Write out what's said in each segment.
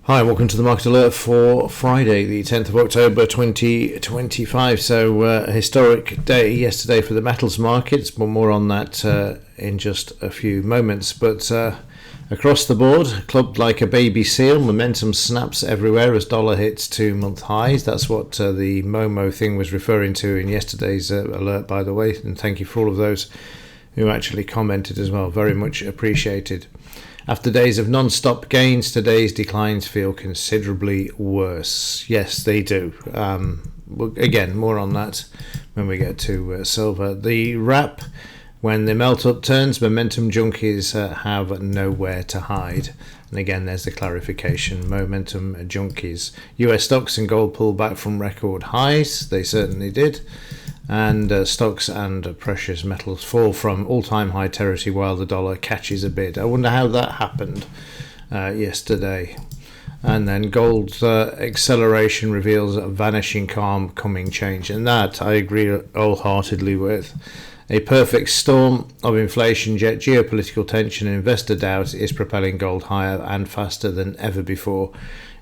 Hi, welcome to the Market Alert for Friday, the 10th of October 2025. So, a historic day yesterday for the metals markets, but more on that in just a few moments. But across the board, clubbed like a baby seal, momentum snaps everywhere as dollar hits 2-month highs. That's what the Momo thing was referring to in yesterday's alert, by the way. And thank you for all of those who actually commented as well. Very much appreciated. After days of non-stop gains, today's declines feel considerably worse. Yes, they do. Again, more on that when we get to silver. The wrap, when the melt-up turns, momentum junkies have nowhere to hide. And again, there's the clarification. Momentum junkies. US stocks and gold pulled back from record highs. They certainly did. And stocks and precious metals fall from all-time high territory while the dollar catches a bid. I wonder how that happened yesterday. And then gold's acceleration reveals a vanishing calm coming change. And that I agree wholeheartedly with. A perfect storm of inflation, geopolitical tension and investor doubt is propelling gold higher and faster than ever before.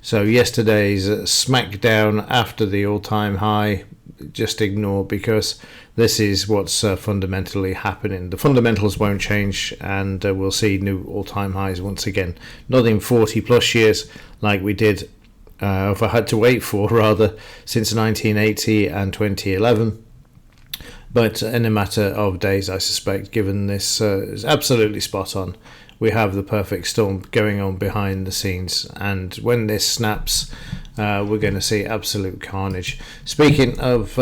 So yesterday's smackdown after the all-time high, just ignore, because this is what's fundamentally happening. The fundamentals won't change, and we'll see new all-time highs once again. Not in 40 plus years like we did, if I had to wait for, rather, since 1980 and 2011. But in a matter of days, I suspect, given this is absolutely spot on. We have the perfect storm going on behind the scenes, and when this snaps, we're going to see absolute carnage. Speaking of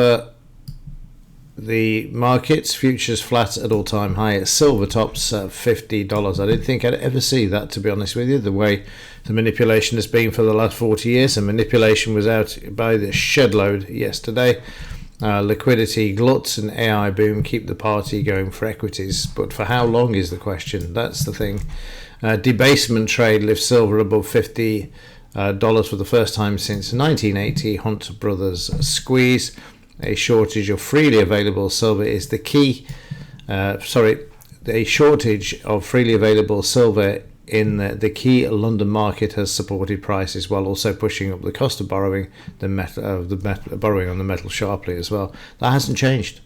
the markets, futures flat at all-time high. Silver tops $50. I didn't think I'd ever see that, to be honest with you, the way the manipulation has been for the last 40 years. And manipulation was out by the shed load yesterday. Liquidity gluts and AI boom keep the party going for equities, but for how long is the question? That's the thing. Debasement trade lifts silver above $50 for the first time since 1980. Hunt Brothers squeeze. A shortage of freely available silver is the key. A shortage of freely available silver in the key London market has supported prices, while also pushing up the cost of borrowing borrowing on the metal sharply as well. That hasn't changed.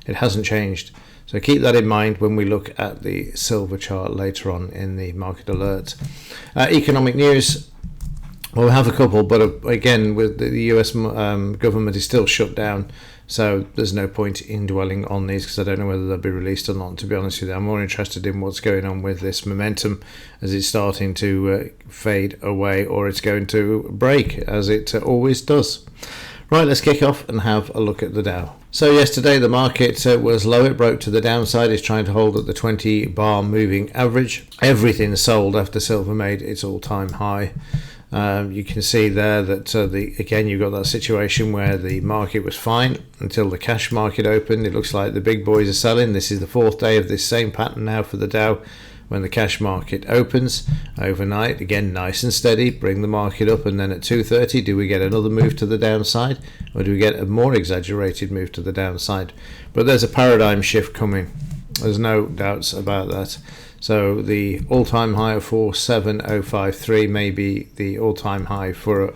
It hasn't changed. So keep that in mind when we look at the silver chart later on in the market alert. Economic news. Well, we have a couple, but again, with the US government is still shut down, so there's no point in dwelling on these because I don't know whether they'll be released or not, to be honest with you. I'm more interested in what's going on with this momentum as it's starting to fade away, or it's going to break, as it always does. Right, let's kick off and have a look at the Dow. So yesterday the market was low. It broke to the downside. It's trying to hold at the 20-bar moving average. Everything sold after silver made its all-time high. You can see there that again you've got that situation where the market was fine until the cash market opened. It looks like the big boys are selling. This is the fourth day of this same pattern now for the Dow. When the cash market opens overnight, again nice and steady, bring the market up, and then at 2:30 do we get another move to the downside, or do we get a more exaggerated move to the downside? But there's a paradigm shift coming. There's no doubts about that. So the all-time high of 47053 may be the all-time high for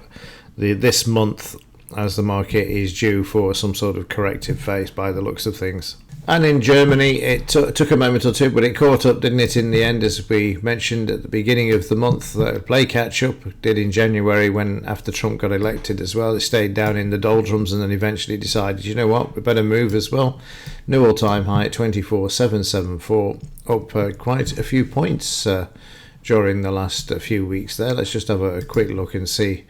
this month, as the market is due for some sort of corrective phase by the looks of things. And in Germany, it took a moment or two, but it caught up, didn't it, in the end, as we mentioned at the beginning of the month. Play catch-up, did in January when after Trump got elected as well. It stayed down in the doldrums and then eventually decided, you know what, we better move as well. New all-time high at 24,774, up quite a few points during the last few weeks there. Let's just have a quick look and see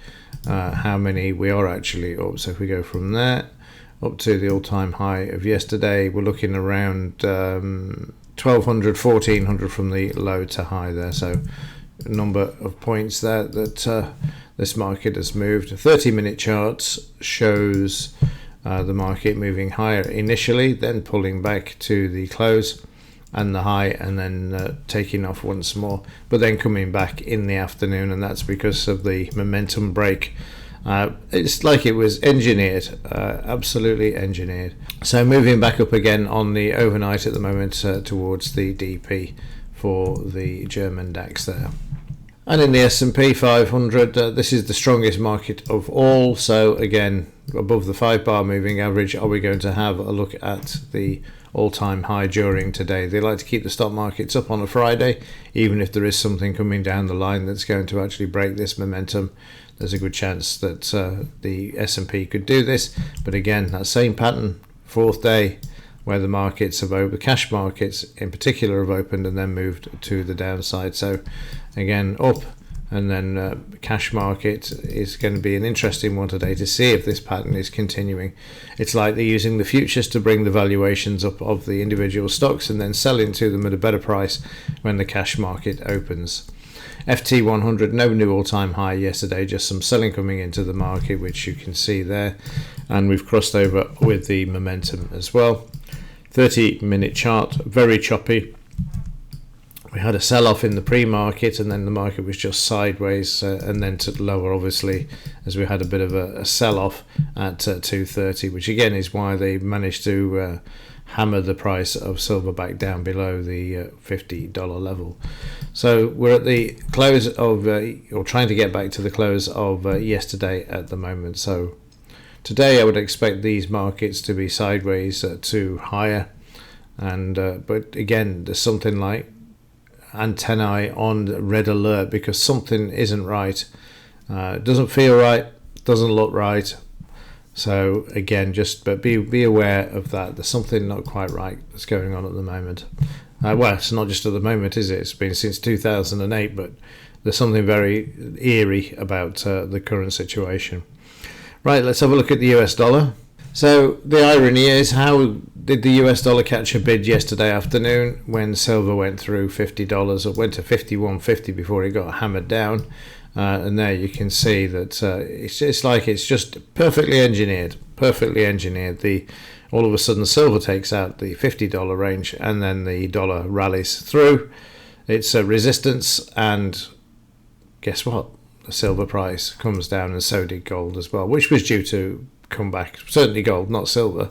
how many we are actually up. So if we go from there up to the all-time high of yesterday, we're looking around 1,200, 1,400 from the low to high there. So a number of points there that this market has moved. 30-minute charts shows the market moving higher initially, then pulling back to the close and the high, and then taking off once more, but then coming back in the afternoon, and that's because of the momentum break. It's like it was engineered, absolutely engineered. So moving back up again on the overnight at the moment towards the DP for the German DAX there. And in the S&P 500, this is the strongest market of all. So again, above the 5-bar moving average. Are we going to have a look at the all-time high during today? They like to keep the stock markets up on a Friday, even if there is something coming down the line that's going to actually break this momentum. There's a good chance that the S&P could do this. But again, that same pattern, fourth day, where the markets have opened, cash markets in particular have opened and then moved to the downside. So again, up, and then cash market is going to be an interesting one today to see if this pattern is continuing. It's like they're using the futures to bring the valuations up of the individual stocks and then selling to them at a better price when the cash market opens. FT100, no new all-time high yesterday, just some selling coming into the market, which you can see there, and we've crossed over with the momentum as well. 30-minute chart, very choppy. We had a sell-off in the pre-market, and then the market was just sideways and then to lower, obviously, as we had a bit of a sell-off at 230, which again is why they managed to hammer the price of silver back down below the $50 level. So we're at the close of, or trying to get back to the close of yesterday at the moment. So today I would expect these markets to be sideways to higher, and but again, there's something like antennae on red alert because something isn't right. Doesn't feel right, doesn't look right. So again, just but be aware of that. There's something not quite right that's going on at the moment. Well, it's not just at the moment, is it? It's been since 2008, but there's something very eerie about the current situation. Right, let's have a look at the US dollar. So the irony is, how did the US dollar catch a bid yesterday afternoon when silver went through $50, or went to 51.50 before it got hammered down? And there you can see that it's like it's just perfectly engineered. All of a sudden silver takes out the $50 range, and then the dollar rallies through its resistance, and guess what? The silver price comes down, and so did gold as well, which was due to come back. Certainly gold, not silver.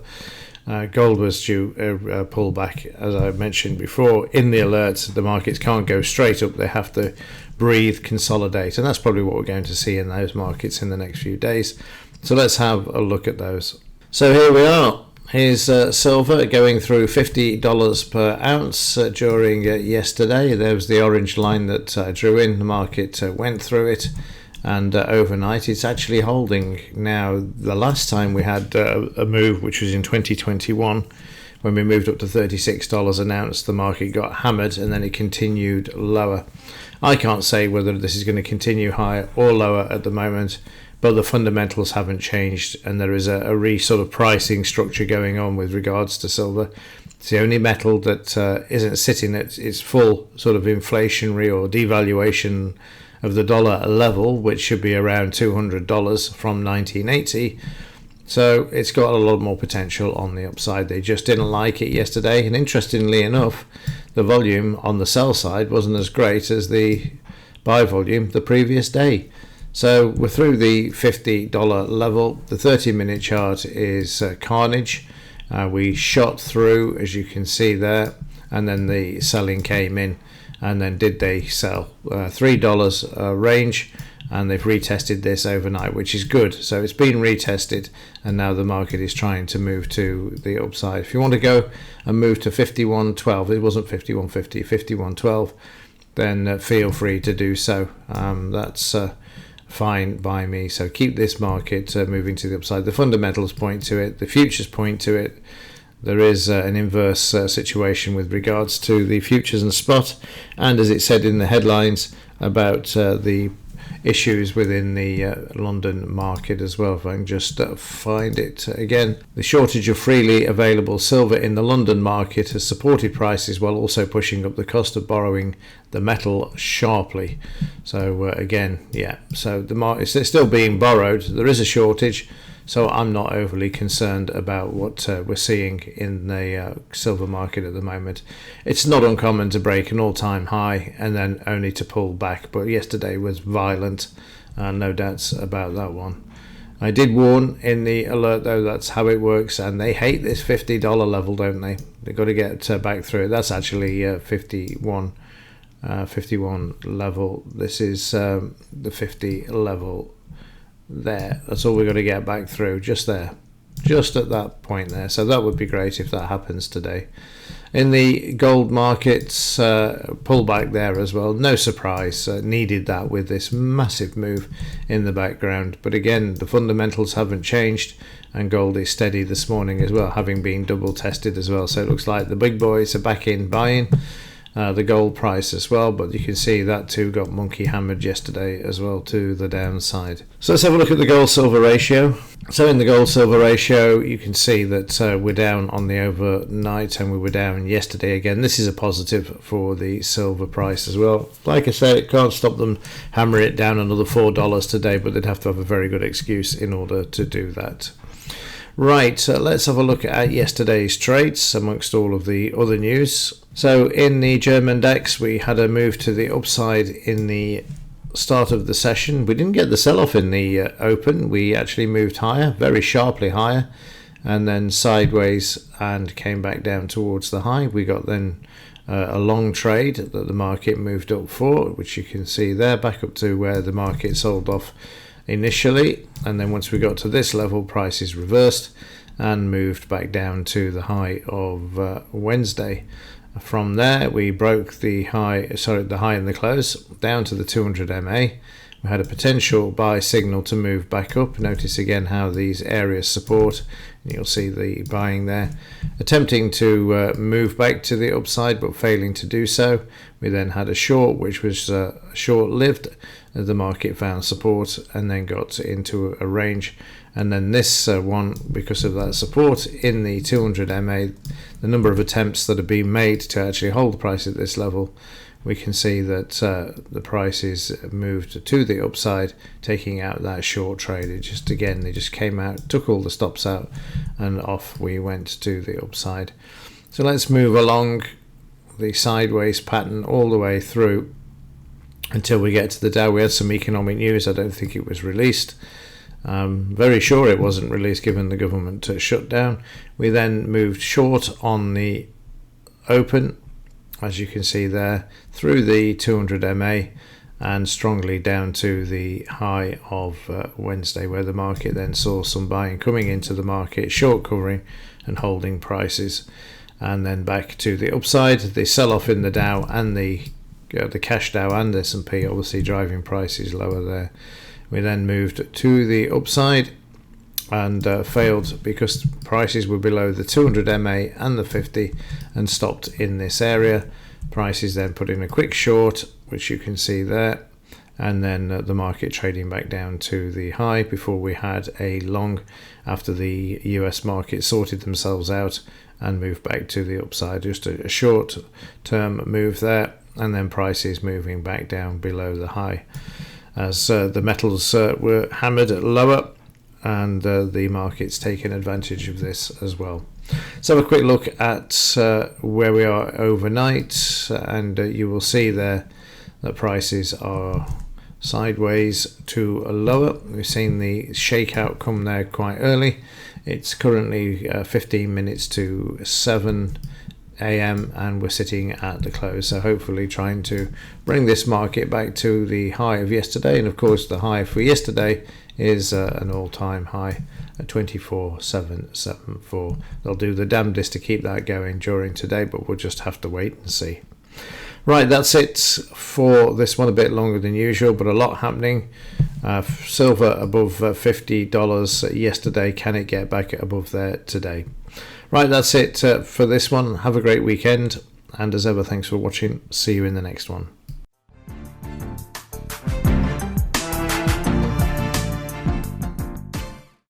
Gold was due a pullback, as I mentioned before. In the alerts, the markets can't go straight up. They have to breathe, consolidate, and that's probably what we're going to see in those markets in the next few days. So let's have a look at those. So here we are. Here's silver going through $50 per ounce during yesterday. There was the orange line that I drew in. The market went through it, and overnight it's actually holding. Now, the last time we had a move, which was in 2021, when we moved up to $36 an ounce, the market got hammered and then it continued lower. I can't say whether this is going to continue higher or lower at the moment, but the fundamentals haven't changed, and there is a sort of pricing structure going on with regards to silver. It's the only metal that isn't sitting at its full sort of inflationary or devaluation of the dollar level, which should be around $200 from 1980. So it's got a lot more potential on the upside. They just didn't like it yesterday, and interestingly enough, the volume on the sell side wasn't as great as the buy volume the previous day. So we're through the $50 level. The 30-minute chart is carnage. We shot through, as you can see there, and then the selling came in. And then did they sell $3 range, and they've retested this overnight, which is good. So it's been retested, and now the market is trying to move to the upside. If you want to go and move to 51.12, it wasn't 51.50, 51.12, then feel free to do so. That's fine by me. So keep this market moving to the upside. The fundamentals point to it, the futures point to it. There is an inverse situation with regards to the futures and spot, and as it said in the headlines about the issues within the London market as well. If I can just find it again. The shortage of freely available silver in the London market has supported prices while also pushing up the cost of borrowing the metal sharply. So again, yeah, so the market is still being borrowed. There is a shortage. So I'm not overly concerned about what we're seeing in the silver market at the moment. It's not uncommon to break an all-time high and then only to pull back. But yesterday was violent, no doubts about that one. I did warn in the alert, though, that's how it works. And they hate this $50 level, don't they? They've got to get back through it. That's actually 51 51 level. This is the 50 level there. That's all we've got to get back through, just there, just at that point there. So that would be great if that happens today. In the gold markets, pullback there as well. No surprise, needed that with this massive move in the background. But again, the fundamentals haven't changed, and gold is steady this morning as well, having been double tested as well. So it looks like the big boys are back in buying the gold price as well, but you can see that too got monkey hammered yesterday as well to the downside. So let's have a look at the gold silver ratio. So in the gold silver ratio, you can see that we're down on the overnight, and we were down yesterday again. This is a positive for the silver price as well. Like I say, it can't stop them hammering it down another $4 today, but they'd have to have a very good excuse in order to do that. Right, let's have a look at yesterday's trades amongst all of the other news. So in the German DAX, we had a move to the upside in the start of the session. We didn't get the sell-off in the open. We actually moved higher, very sharply higher, and then sideways and came back down towards the high. We got then a long trade that the market moved up for, which you can see there, back up to where the market sold off initially, and then once we got to this level, prices reversed and moved back down to the high of Wednesday. From there, we broke the high in the close down to the 200 MA. We had a potential buy signal to move back up. Notice again how these areas support. You'll see the buying there, attempting to move back to the upside but failing to do so. We then had a short, which was short-lived. The market found support and then got into a range, and then this one, because of that support in the 200 MA, the number of attempts that have been made to actually hold the price at this level, we can see that the price is moved to the upside, taking out that short trade. They just came out, took all the stops out, and off we went to the upside. So let's move along the sideways pattern all the way through until we get to the Dow. We had some economic news. I don't think it was released. Very sure it wasn't released given the government shutdown. We then moved short on the open, as you can see there, through the 200 MA and strongly down to the high of Wednesday, where the market then saw some buying coming into the market, short covering and holding prices, and then back to the upside. The sell-off in the Dow and the cash Dow and S&P obviously driving prices lower there. We then moved to the upside and failed because prices were below the 200 MA and the 50 and stopped in this area. Prices then put in a quick short, which you can see there, and then the market trading back down to the high before we had a long after the US market sorted themselves out and moved back to the upside. Just a short term move there, and then prices moving back down below the high as the metals were hammered lower, and the market's taken advantage of this as well. So have a quick look at where we are overnight, and you will see there that prices are sideways to lower. We've seen the shakeout come there quite early. It's currently 15 minutes to 7 a.m. and we're sitting at the close, so hopefully trying to bring this market back to the high of yesterday. And of course the high for yesterday is an all-time high at 24,774. They'll do the damnedest to keep that going during today, but we'll just have to wait and see. Right, that's it for this one. A bit longer than usual, but a lot happening. Silver above $50 yesterday. Can it get back above there today? Right, that's it for this one. Have a great weekend, and as ever, thanks for watching. See you in the next one.